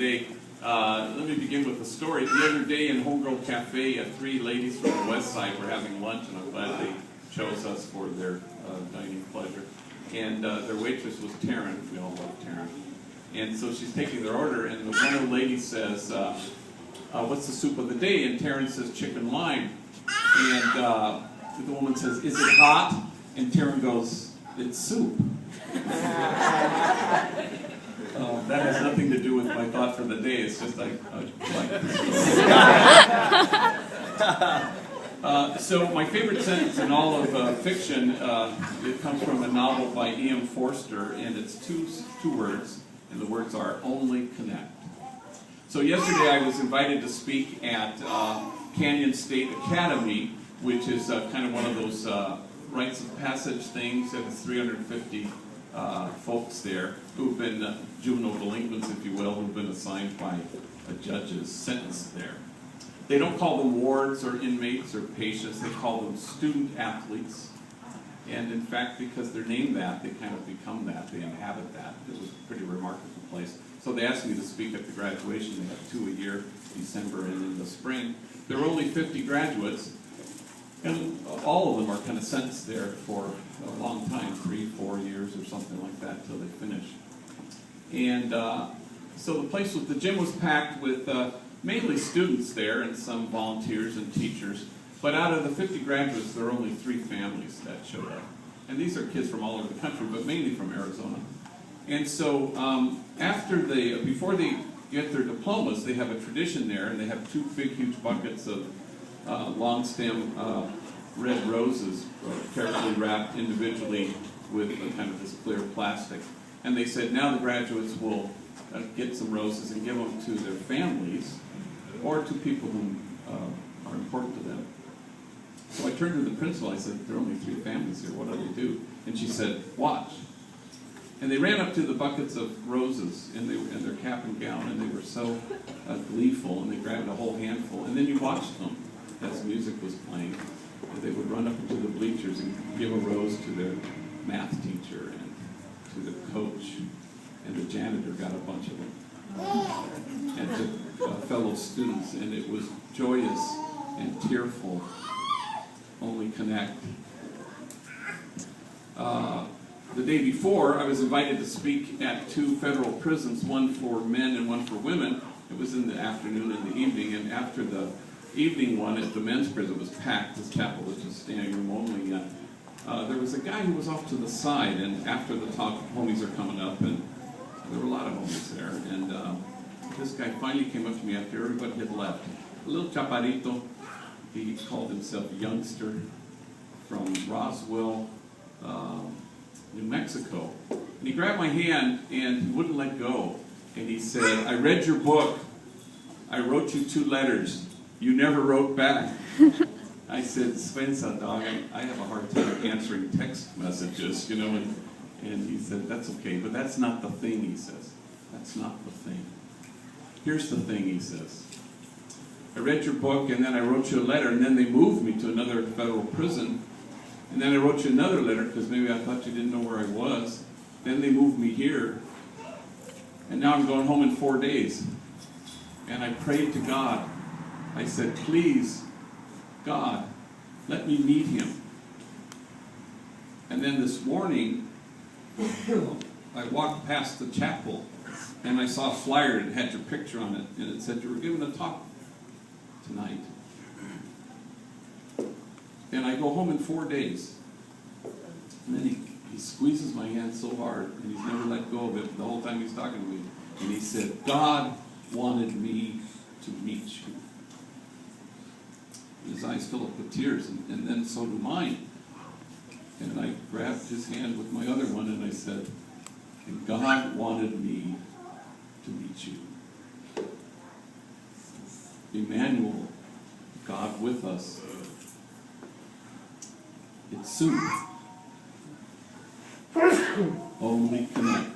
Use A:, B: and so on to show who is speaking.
A: today. Let me begin with a story. The other day in Homeboy Cafe, 3 ladies from the west side were having lunch, and I'm glad they chose us for their dining pleasure. And their waitress was Taryn. We all love Taryn. And so she's taking their order, and one of the ladies says, what's the soup of the day? And Taryn says, chicken lime. And the woman says, is it hot? And Taryn goes, it's soup. That has nothing to do with my thought for the day. It's just like so my favorite sentence in all of fiction, it comes from a novel by E.M. Forster, and it's two words, and the words are only connect. So yesterday I was invited to speak at Canyon State Academy, which is kind of one of those rites of passage things, and it's 350 folks there who've been juvenile delinquents, if you will, who've been assigned by a judge's sentence there. They don't call them wards or inmates or patients, they call them student athletes. And in fact, because they're named that, they kind of become that, they inhabit that. It was a pretty remarkable place. So they asked me to speak at the graduation. They have 2 a year, December and in the spring. There were only 50 graduates, and all of them are kind of sentenced there for a long time, 3-4 years or something like that, till they finish. And so the gym was packed with mainly students there and some volunteers and teachers. But out of the 50 graduates, there are only 3 families that showed up. And these are kids from all over the country, but mainly from Arizona. And so before they get their diplomas, they have a tradition there, and they have 2 big, huge buckets of long stem red roses, carefully wrapped individually with kind of this clear plastic. And they said now the graduates will get some roses and give them to their families or to people who are important to them. So I turned to the principal, I said, there are only 3 families here, what do they do? And she said, watch. And they ran up to the buckets of roses in their cap and gown, and they were so gleeful, and they grabbed a whole handful, and then you watched them as music was playing. And they would run up into the bleachers and give a rose to their math teacher and to the coach, and the janitor got a bunch of them, and to fellow students, and it was joyous and tearful. Only connect. The day before, I was invited to speak at 2 federal prisons, one for men and one for women. It was in the afternoon and the evening, and after the evening one at the men's prison was packed. This chapel was just standing room only. There was a guy who was off to the side, and after the talk, homies are coming up, and there were a lot of homies there. And this guy finally came up to me after everybody had left. A little chaparrito. He called himself Youngster from Roswell, New Mexico. And he grabbed my hand and he wouldn't let go. And he said, I read your book. I wrote you 2 letters. You never wrote back. I said, Spencer, dog, I have a hard time answering text messages, you know. And he said, that's okay, but that's not the thing, he says. That's not the thing. Here's the thing, he says. I read your book, and then I wrote you a letter, and then they moved me to another federal prison. And then I wrote you another letter, because maybe I thought you didn't know where I was. Then they moved me here. And now I'm going home in 4 days. And I prayed to God. I said, please, God, let me meet him. And then this morning, I walked past the chapel, and I saw a flyer that had your picture on it, and it said you were giving a talk tonight. And I go home in 4 days. And then he squeezes my hand so hard, and he's never let go of it the whole time he's talking to me. And he said, God wanted me to meet you. His eyes fill up with tears, and then so do mine. And I grabbed his hand with my other one, and I said, and God wanted me to meet you. Emmanuel, God with us. It's soon. Only connect.